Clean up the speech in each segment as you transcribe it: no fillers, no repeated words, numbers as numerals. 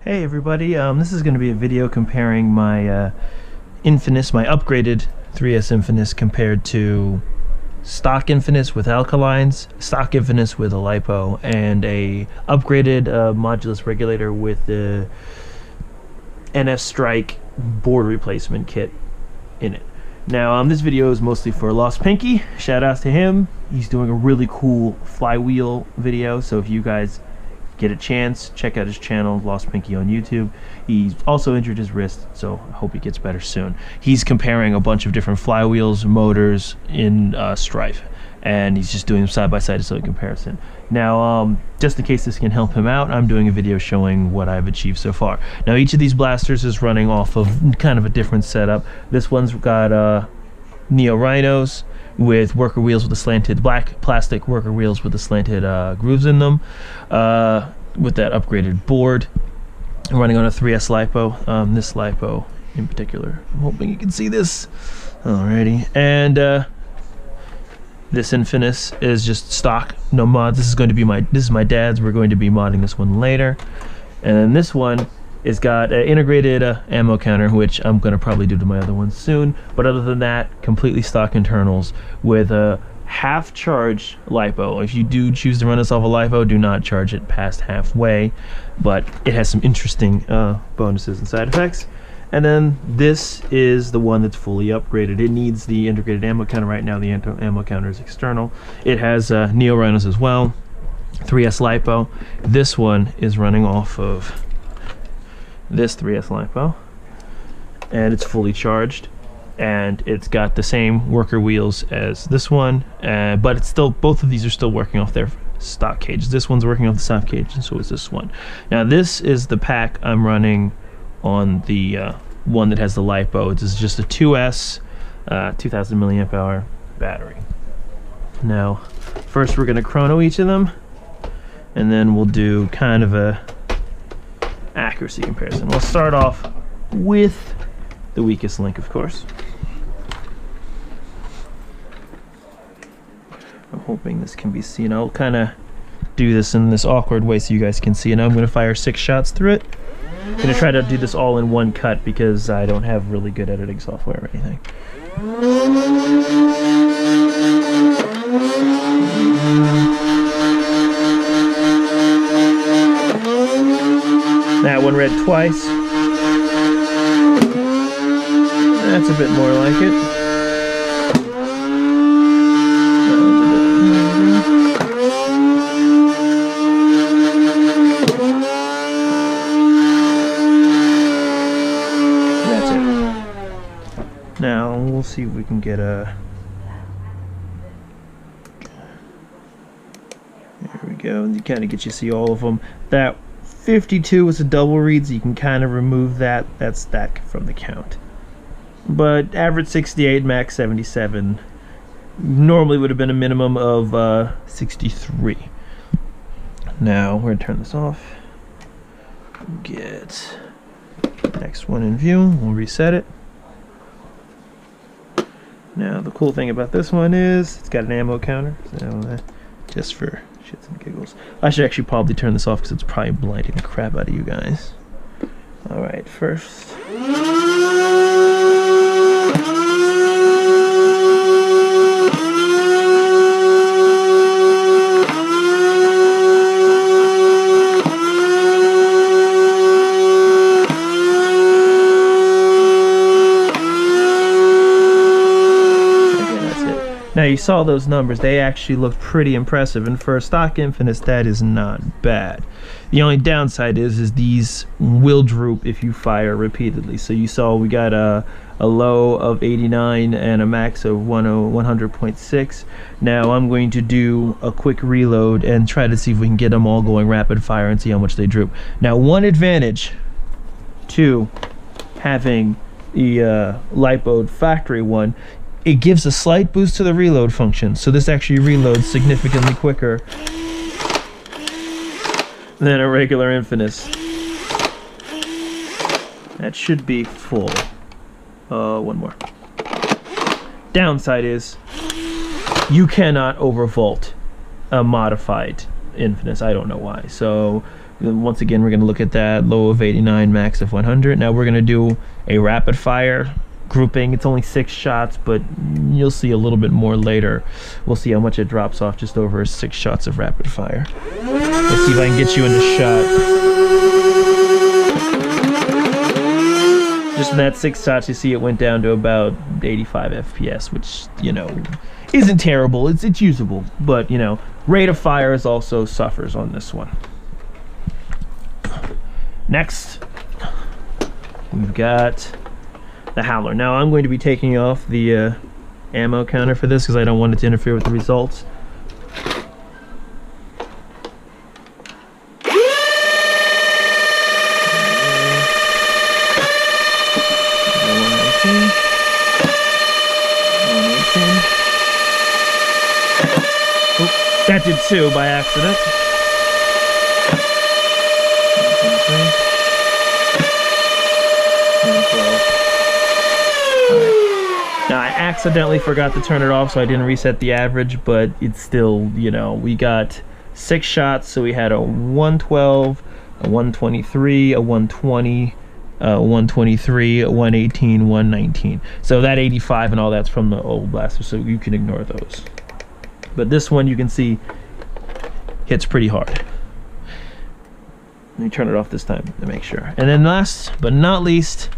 Hey everybody, this is going to be a video comparing my Infinius, my upgraded 3S Infinius compared to stock Infinius with alkalines, stock Infinius with a Lipo, and a upgraded Modulous Regulator with the NS Strike board replacement kit in it. Now this video is mostly for Lost Pinky. Shout out to him. He's doing a really cool flywheel video, so if you guys get a chance, check out his channel, Lost Pinky on YouTube. He's also injured his wrist, so I hope he gets better soon. He's comparing a bunch of different flywheels, motors in Strife, and he's just doing them side by side as a comparison. Now, just in case this can help him out, I'm doing a video showing what I've achieved so far. Now, each of these blasters is running off of kind of a different setup. This one's got Neo Rhinos with worker wheels with the slanted black plastic worker wheels with the slanted grooves in them, with that upgraded board. I'm running on a 3S Lipo, this Lipo in particular. I'm hoping you can see this. Alrighty, and this Infinius is just stock, no mods. This is going to be this is my dad's. We're going to be modding this one later. And then this one is got an integrated ammo counter, which I'm going to probably do to my other ones soon. But other than that, completely stock internals with a half charged Lipo. If you do choose to run this off a Lipo, do not charge it past halfway. But it has some interesting bonuses and side effects. And then this is the one that's fully upgraded. It needs the integrated ammo counter right now. The ammo counter is external. It has Neo Rhinos as well, 3S Lipo. This one is running off of this 3S Lipo, and it's fully charged, and it's got the same worker wheels as this one, but it's still, both of these are still working off their stock cage. This one's working off the stock cage, and so is this one. Now this is the pack I'm running on the one that has the Lipo. It's just a 2S 2000 milliamp hour battery. Now first we're going to chrono each of them, and then we'll do kind of a accuracy comparison. We'll start off with the weakest link, of course. I'm hoping this can be seen. I'll kind of do this in this awkward way so you guys can see it. I'm going to fire 6 shots through it. I'm going to try to do this all in one cut because I don't have really good editing software or anything. That one read twice. That's a bit more like it. That's it. Now we'll see if we can get a... There we go. You kind of get you see all of them. That 52 was a double read, so you can kind of remove that stack from the count. But average 68, max 77. Normally would have been a minimum of 63. Now we're gonna turn this off. Get the next one in view. We'll reset it. Now the cool thing about this one is it's got an ammo counter, so just for shits and giggles. I should actually probably turn this off because it's probably blinding the crap out of you guys. Alright, first. Now you saw those numbers, they actually look pretty impressive, and for a stock Infinius that is not bad. The only downside is these will droop if you fire repeatedly. So you saw we got a low of 89 and a max of 100.6. Now I'm going to do a quick reload and try to see if we can get them all going rapid fire and see how much they droop. Now one advantage to having the Lipo factory one, it gives a slight boost to the reload function, so this actually reloads significantly quicker than a regular Infinius. That should be full. One more. Downside is you cannot overvolt a modified Infinius. I don't know why. So Once again, we're going to look at that low of 89, max of 100. Now we're going to do a rapid fire grouping. It's only 6 shots, but you'll see a little bit more later. We'll see how much it drops off just over 6 shots of rapid fire. Let's see if I can get you in the shot. Just in that 6 shots, you see it went down to about 85 FPS, which, you know, isn't terrible. It's usable, but, you know, rate of fire is also suffers on this one. Next, we've got the Howler. Now I'm going to be taking off the ammo counter for this because I don't want it to interfere with the results. That did 2 by accident. Now I accidentally forgot to turn it off, so I didn't reset the average, but it's still, you know, we got 6 shots, so we had a 112, a 123, a 120, a 123, a 118, 119. So that 85 and all that's from the old blaster, so you can ignore those. But this one, you can see, hits pretty hard. Let me turn it off this time to make sure. And then last but not least,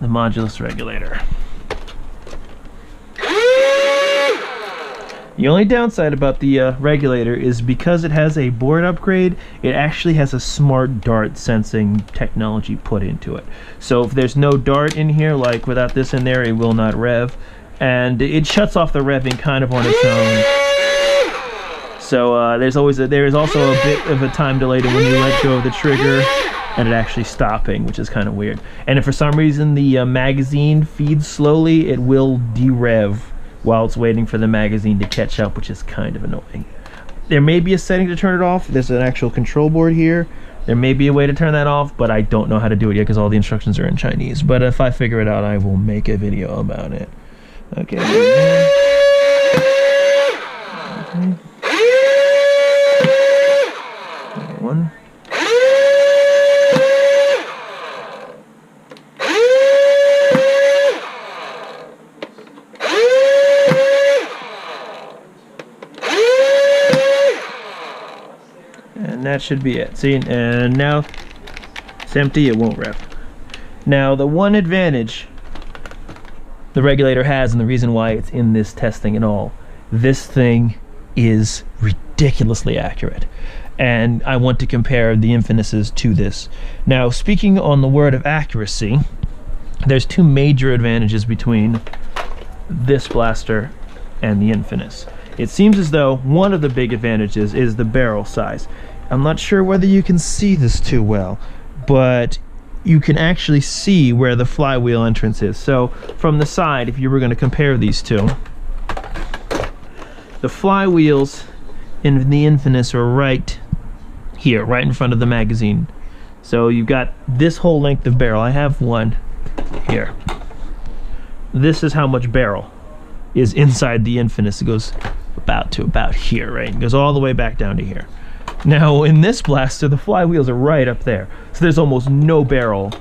the Modulous Regulator. The only downside about the regulator is because it has a board upgrade, it actually has a smart dart sensing technology put into it. So if there's no dart in here, like without this in there, it will not rev. And it shuts off the revving kind of on its own. So there is also a bit of a time delay to when you let go of the trigger and it actually stopping, which is kind of weird. And if for some reason the magazine feeds slowly, it will derev while it's waiting for the magazine to catch up, which is kind of annoying. There may be a setting to turn it off. There's an actual control board here. There may be a way to turn that off, but I don't know how to do it yet because all the instructions are in Chinese. But if I figure it out, I will make a video about it. Okay. One. And that should be it. See, and now it's empty, it won't rev. Now the one advantage the regulator has, and the reason why it's in this testing at all, this thing is ridiculously accurate. And I want to compare the Infinuses to this. Now, speaking on the word of accuracy, there's 2 major advantages between this blaster and the Infinus. It seems as though one of the big advantages is the barrel size. I'm not sure whether you can see this too well, but you can actually see where the flywheel entrance is. So from the side, if you were going to compare these two, the flywheels in the Infinus are right here, right in front of the magazine. So you've got this whole length of barrel. I have one here. This is how much barrel is inside the Infinus. It goes about here, right? It goes all the way back down to here. Now in this blaster, the flywheels are right up there, so there's almost no barrel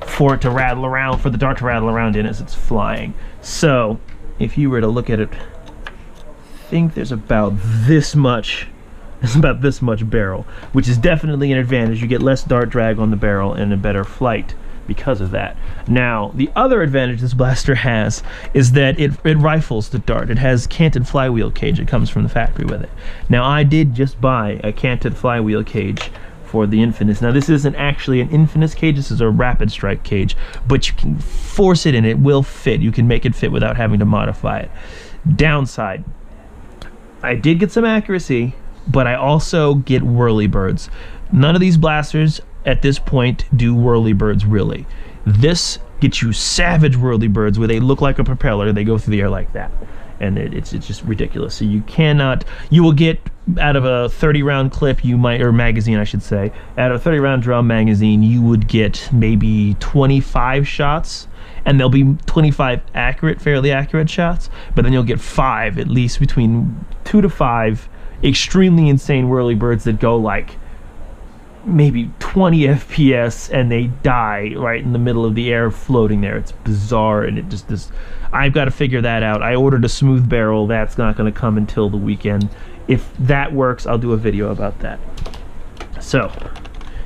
for it to rattle around, for the dart to rattle around in as it's flying. So if you were to look at it, I think there's about this much barrel, which is definitely an advantage. You get less dart drag on the barrel and a better flight because of that. Now, the other advantage this blaster has is that it rifles the dart. It has canted flywheel cage. It comes from the factory with it. Now, I did just buy a canted flywheel cage for the Infinus. Now, this isn't actually an Infinus cage. This is a rapid strike cage, but you can force it and it will fit. You can make it fit without having to modify it. Downside, I did get some accuracy, but I also get whirlybirds. None of these blasters at this point do whirlybirds really. This gets you savage whirlybirds where they look like a propeller. They go through the air like that, and it's just ridiculous. So you will get out of a 30-round clip, or magazine I should say, out of a 30-round drum magazine, you would get maybe 25 shots, and there'll be 25 fairly accurate shots, but then you'll get 5, at least between 2 to 5 extremely insane whirlybirds that go like maybe 20 FPS and they die right in the middle of the air floating there. It's bizarre, and it just this. I've got to figure that out. I ordered a smooth barrel. That's not going to come until the weekend. If that works, I'll do a video about that. So,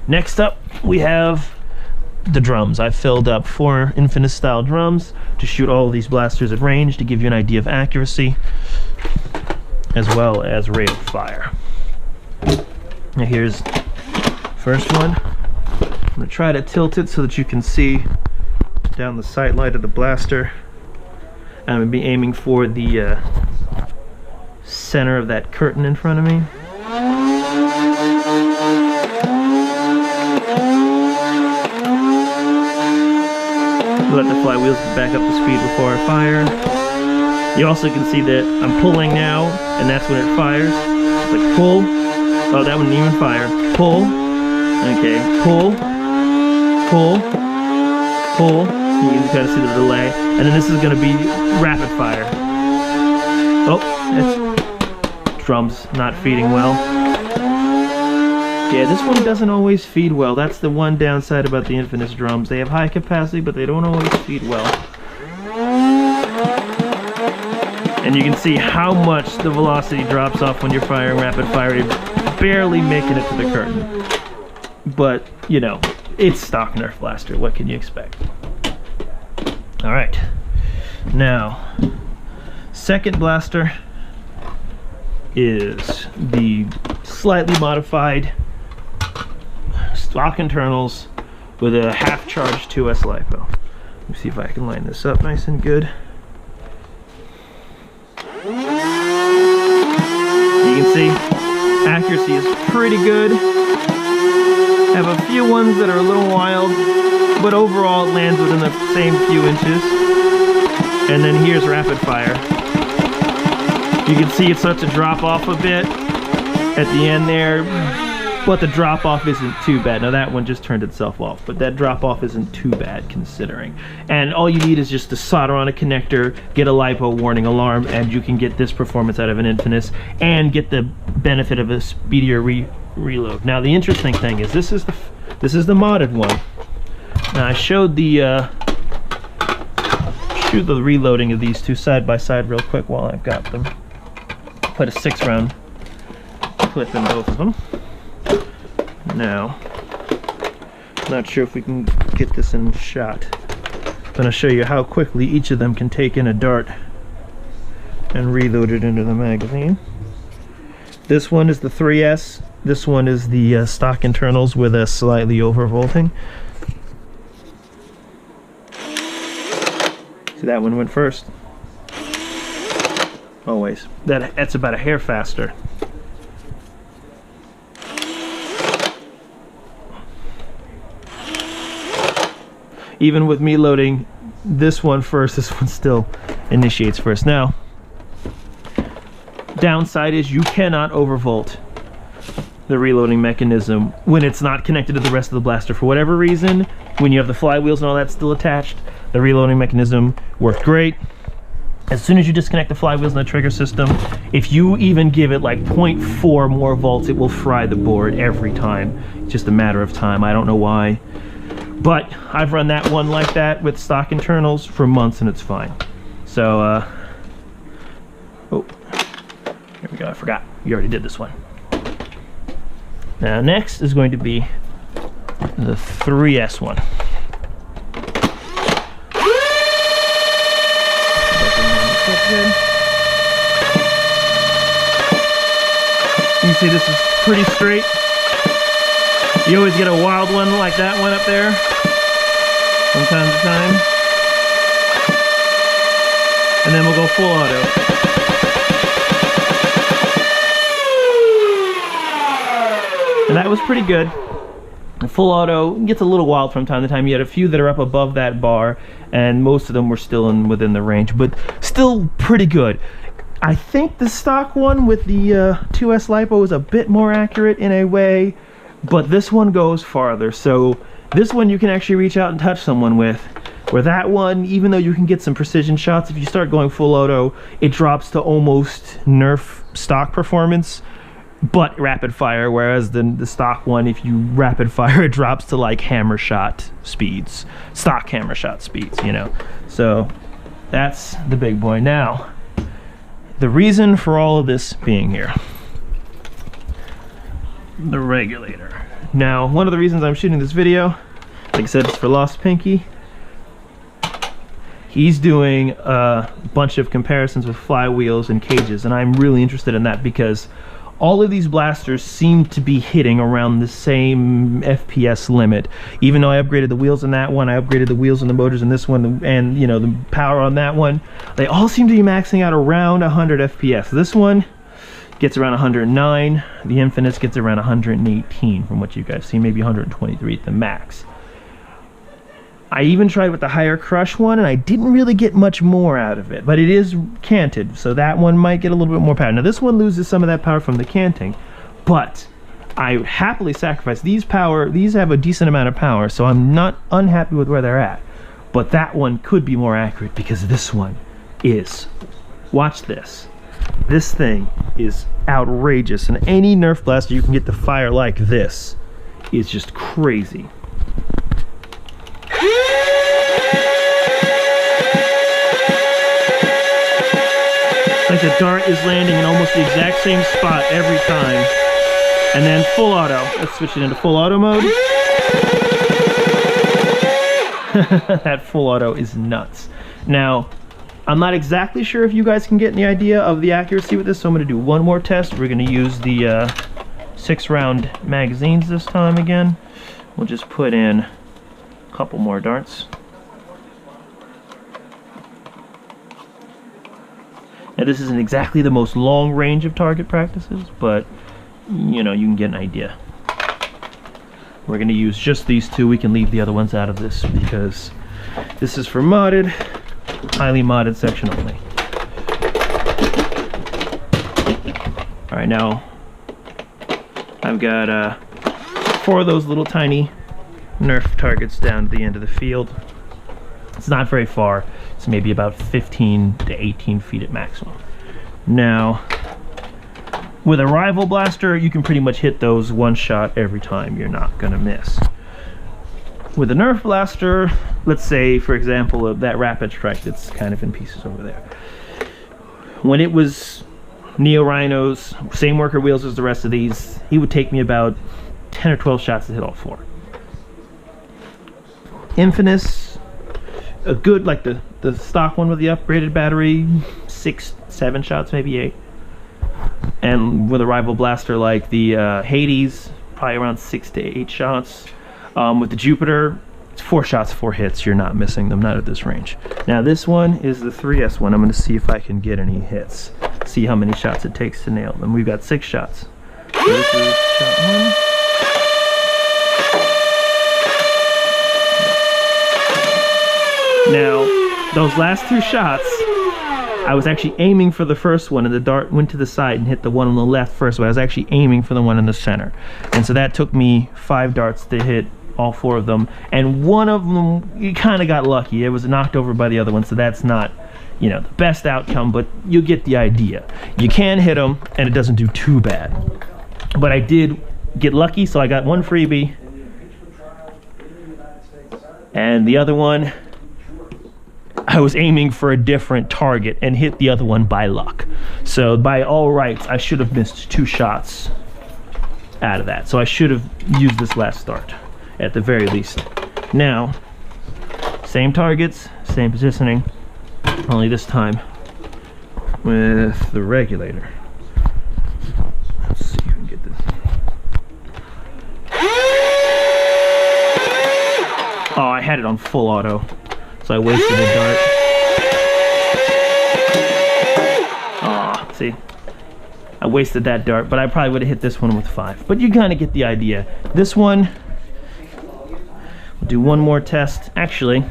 next up, we have the drums. I filled up 4 Infinius style drums to shoot all of these blasters at range to give you an idea of accuracy, as well as rate of fire. Now here's first one. I'm going to try to tilt it so that you can see down the sight light of the blaster. I'm going to be aiming for the center of that curtain in front of me. Let the flywheels back up to speed before I fire. You also can see that I'm pulling now, and that's when it fires. It's like pull. Oh, that one didn't even fire. Pull. Okay, pull. Pull. Pull. You can kind of see the delay. And then this is going to be rapid fire. Oh, it's drums not feeding well. Yeah, this one doesn't always feed well. That's the one downside about the Infinius drums. They have high capacity, but they don't always feed well. And you can see how much the velocity drops off when you're firing rapid fire. You're barely making it to the curtain. But, you know, it's stock Nerf blaster. What can you expect? Alright. Now, second blaster is the slightly modified stock internals with a half-charged 2S LiPo. Let me see if I can line this up nice and good. You can see accuracy is pretty good. Have a few ones that are a little wild, but overall it lands within the same few inches. And then here's rapid fire. You can see it starts to drop off a bit at the end there, but the drop off isn't too bad. Now that one just turned itself off, but that drop off isn't too bad considering. And all you need is just to solder on a connector, get a LiPo warning alarm, and you can get this performance out of an Infinius and get the benefit of a speedier reload. Now the interesting thing is this is the modded one. Now I showed the reloading of these two side by side real quick while I've got them. Put a 6-round clip in both of them. Now, not sure if we can get this in shot. I'm going to show you how quickly each of them can take in a dart and reload it into the magazine. This one is the 3S. This one is the stock internals with a slightly overvolting. See, that one went first. Always. That's about a hair faster. Even with me loading this one first, this one still initiates first. Now, downside is you cannot overvolt the reloading mechanism when it's not connected to the rest of the blaster for whatever reason. When you have the flywheels and all that still attached, the reloading mechanism worked great. As soon as you disconnect the flywheels and the trigger system, if you even give it like 0.4 more volts, it will fry the board every time. It's just a matter of time. I don't know why. But I've run that one like that with stock internals for months and it's fine. So, oh, here we go, I forgot. You already did this one. Now next is going to be the 3S one. You can see this is pretty straight. You always get a wild one like that one up there from time to time. And then we'll go full auto. And that was pretty good. The full auto gets a little wild from time to time. You had a few that are up above that bar, and most of them were still within the range, but still pretty good. I think the stock one with the 2S LiPo is a bit more accurate in a way, but this one goes farther. So this one you can actually reach out and touch someone with, where that one, even though you can get some precision shots, if you start going full auto, it drops to almost Nerf stock performance. but rapid fire, whereas the stock one, if you rapid fire, it drops to like hammer shot speeds, stock hammer shot speeds, you know. So that's the big boy. Now, the reason for all of this being here, the regulator. Now, one of the reasons I'm shooting this video, like I said, it's for Lost Pinky. He's doing a bunch of comparisons with flywheels and cages, and I'm really interested in that because all of these blasters seem to be hitting around the same FPS limit. Even though I upgraded the wheels on that one, I upgraded the wheels and the motors in this one, and you know, the power on that one, they all seem to be maxing out around 100 FPS. This one gets around 109. The Infinius gets around 118 from what you guys see, maybe 123 at the max. I even tried with the higher crush one, and I didn't really get much more out of it, but it is canted, so that one might get a little bit more power. Now this one loses some of that power from the canting, but I would happily sacrifice these power. These have a decent amount of power, so I'm not unhappy with where they're at. But that one could be more accurate because this one is, watch this. This thing is outrageous, and any Nerf blaster you can get to fire like this is just crazy. Like the dart is landing in almost the exact same spot every time. And then full auto. Let's switch it into full auto mode. That full auto is nuts. Now, I'm not exactly sure if you guys can get any idea of the accuracy with this, so I'm going to do one more test. We're going to use the 6-round magazines this time again. We'll just put in a couple more darts. Now this isn't exactly the most long range of target practices, but you know, you can get an idea. We're going to use just these two. We can leave the other ones out of this because this is for modded, highly modded section only. Alright, now I've got 4 of those little tiny Nerf targets down at the end of the field. It's not very far. It's maybe about 15 to 18 feet at maximum. Now, with a rival blaster, you can pretty much hit those one shot every time. You're not gonna miss. With a Nerf blaster, let's say, for example, that rapid strike that's kind of in pieces over there. When it was Neo Rhinos, same worker wheels as the rest of these, he would take me about 10 or 12 shots to hit all 4. Infinius, a good, like the stock one with the upgraded battery, 6, 7 shots, maybe 8. And with a rival blaster like the Hades, probably around 6 to 8 shots. With the Jupiter, it's 4 shots, 4 hits. You're not missing them, not at this range. Now this one is the 3S one. I'm going to see if I can get any hits. See how many shots it takes to nail them. We've got 6 shots. So this is shot 1. Now, those last 2 shots, I was actually aiming for the first one, and the dart went to the side and hit the one on the left first, but I was actually aiming for the one in the center. And so that took me 5 darts to hit all 4 of them, and one of them, you kind of got lucky. It was knocked over by the other one, so that's not, you know, the best outcome, but you get the idea. You can hit them, and it doesn't do too bad. But I did get lucky, so I got 1 freebie, and the other one, I was aiming for a different target and hit the other one by luck. So by all rights, I should have missed 2 shots out of that. So I should have used this last start at the very least. Now, same targets, same positioning, only this time with the regulator. Let's see if we can get this. Oh, I had it on full auto. So I wasted a dart. Aw, see? I wasted that dart, but I probably would have hit this one with 5. But you kind of get the idea. This one, we'll do one more test. Actually,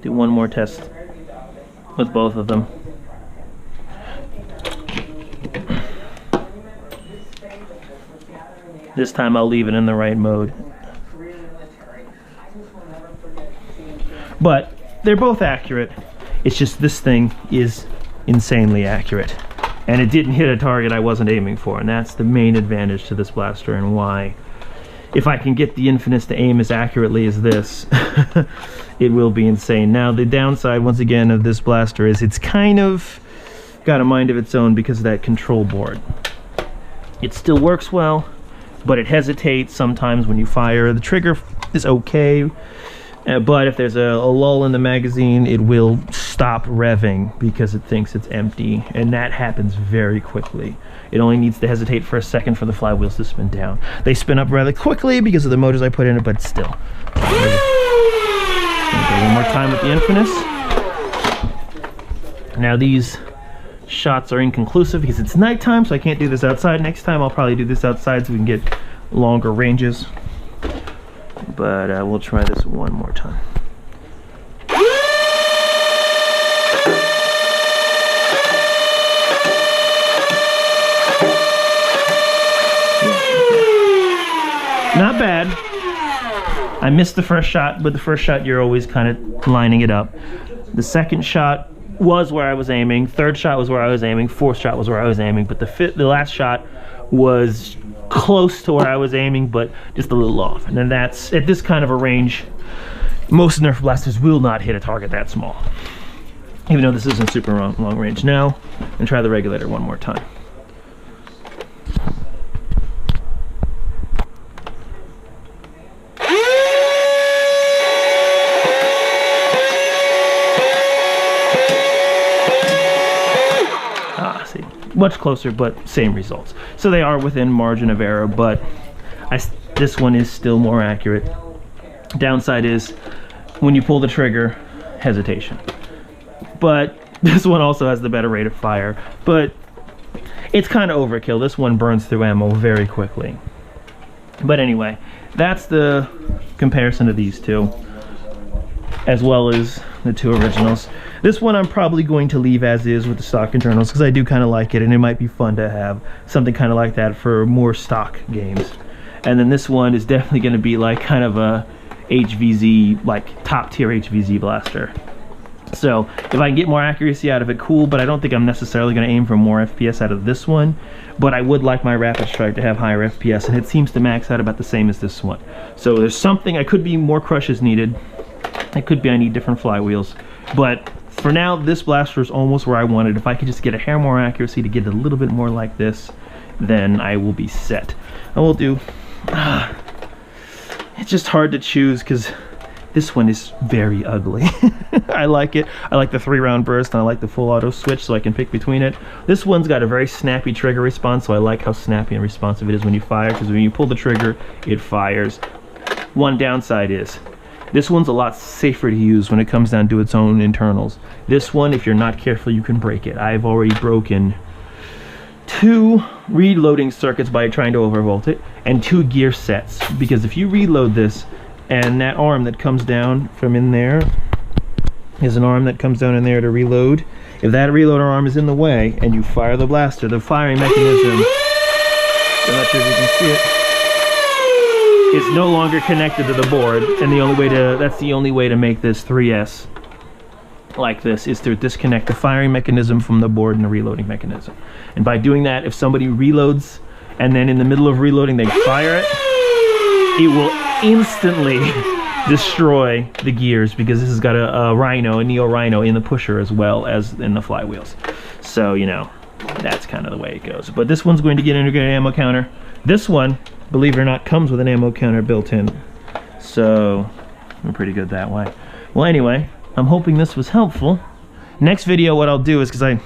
do one more test with both of them. This time I'll leave it in the right mode. But they're both accurate. It's just this thing is insanely accurate. and it didn't hit a target I wasn't aiming for, and that's the main advantage to this blaster, and why, if I can get the Infinius to aim as accurately as this, it will be insane. Now, the downside, once again, of this blaster is it's kind of got a mind of its own because of that control board. It still works well, but it hesitates sometimes when you fire. The trigger is okay, but if there's a lull in the magazine, it will stop revving because it thinks it's empty, and that happens very quickly. It only needs to hesitate for a second for the flywheels to spin down. They spin up rather quickly because of the motors I put in it, but still. Okay, one more time with the Infinius. Now these shots are inconclusive because it's nighttime, so I can't do this outside. Next time I'll probably do this outside so we can get longer ranges. But we'll try this one more time. Not bad. I missed the first shot, but the first shot you're always kind of lining it up. The second shot was where I was aiming. Third shot was where I was aiming. Fourth shot was where I was aiming. But the last shot was close to where I was aiming, but just a little off. And then that's, at this kind of a range, most Nerf blasters will not hit a target that small, even though this isn't super long range. Now, and try the regulator one more time. Much closer, but same results. So they are within margin of error, but this one is still more accurate. Downside is when you pull the trigger, hesitation. But this one also has the better rate of fire, but it's kind of overkill. This one burns through ammo very quickly. But anyway, that's the comparison of these two, as well as the two originals. This one I'm probably going to leave as is with the stock internals because I do kind of like it, and it might be fun to have something kind of like that for more stock games. And then this one is definitely going to be like kind of a HVZ, like top tier HVZ blaster. So if I can get more accuracy out of it, cool, but I don't think I'm necessarily going to aim for more FPS out of this one. But I would like my Rapid Strike to have higher FPS, and it seems to max out about the same as this one. So there's something, I could be more crushes needed. It could be I need different flywheels. But for now, this blaster is almost where I wanted. If I could just get a hair more accuracy to get a little bit more like this, then I will be set. I will do... it's just hard to choose because this one is very ugly. I like it. I like the 3-round burst, and I like the full auto switch so I can pick between it. This one's got a very snappy trigger response, so I like how snappy and responsive it is when you fire, because when you pull the trigger, it fires. One downside is this one's a lot safer to use when it comes down to its own internals. This one, if you're not careful, you can break it. I've already broken 2 reloading circuits by trying to overvolt it, and 2 gear sets, because if you reload this and that arm that comes down from in there is an arm that comes down in there to reload, if that reloader arm is in the way and you fire the blaster, the firing mechanism, I'm not sure if you can see it, it's no longer connected to the board, and the only way to, that's the only way to make this 3S like this is to disconnect the firing mechanism from the board and the reloading mechanism. And by doing that, if somebody reloads and then in the middle of reloading they fire it, it will instantly destroy the gears, because this has got a Rhino, a Neo Rhino in the pusher as well as in the flywheels. So, you know, that's kind of the way it goes. But this one's going to get an integrated ammo counter. This one, believe it or not, comes with an ammo counter built in. So, I'm pretty good that way. Well, anyway, I'm hoping this was helpful. Next video, what I'll do is, because I'm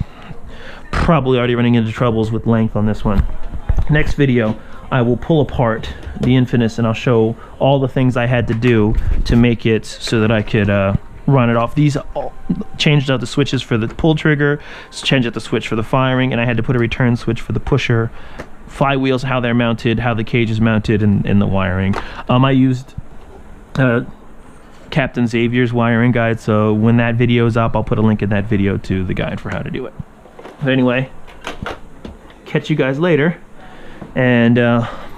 probably already running into troubles with length on this one. Next video, I will pull apart the Infinius and I'll show all the things I had to do to make it so that I could run it off. These changed out the switches for the pull trigger, changed out the switch for the firing, and I had to put a return switch for the pusher. Flywheels, how they're mounted, how the cage is mounted, and the wiring. I used Captain Xavier's wiring guide, so when that video is up, I'll put a link in that video to the guide for how to do it. But anyway, catch you guys later. And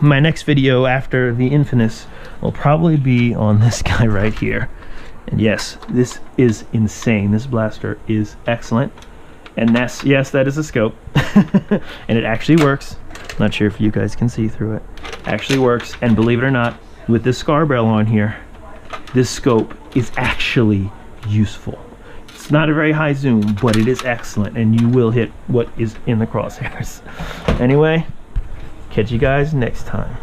my next video after the Infinius will probably be on this guy right here. And yes, this is insane. This blaster is excellent. And that's, yes, that is a scope. And it actually works. Not sure if you guys can see through it. Actually works, and believe it or not, with this scar barrel on here, this scope is actually useful. It's not a very high zoom, but it is excellent, and you will hit what is in the crosshairs. Anyway, catch you guys next time.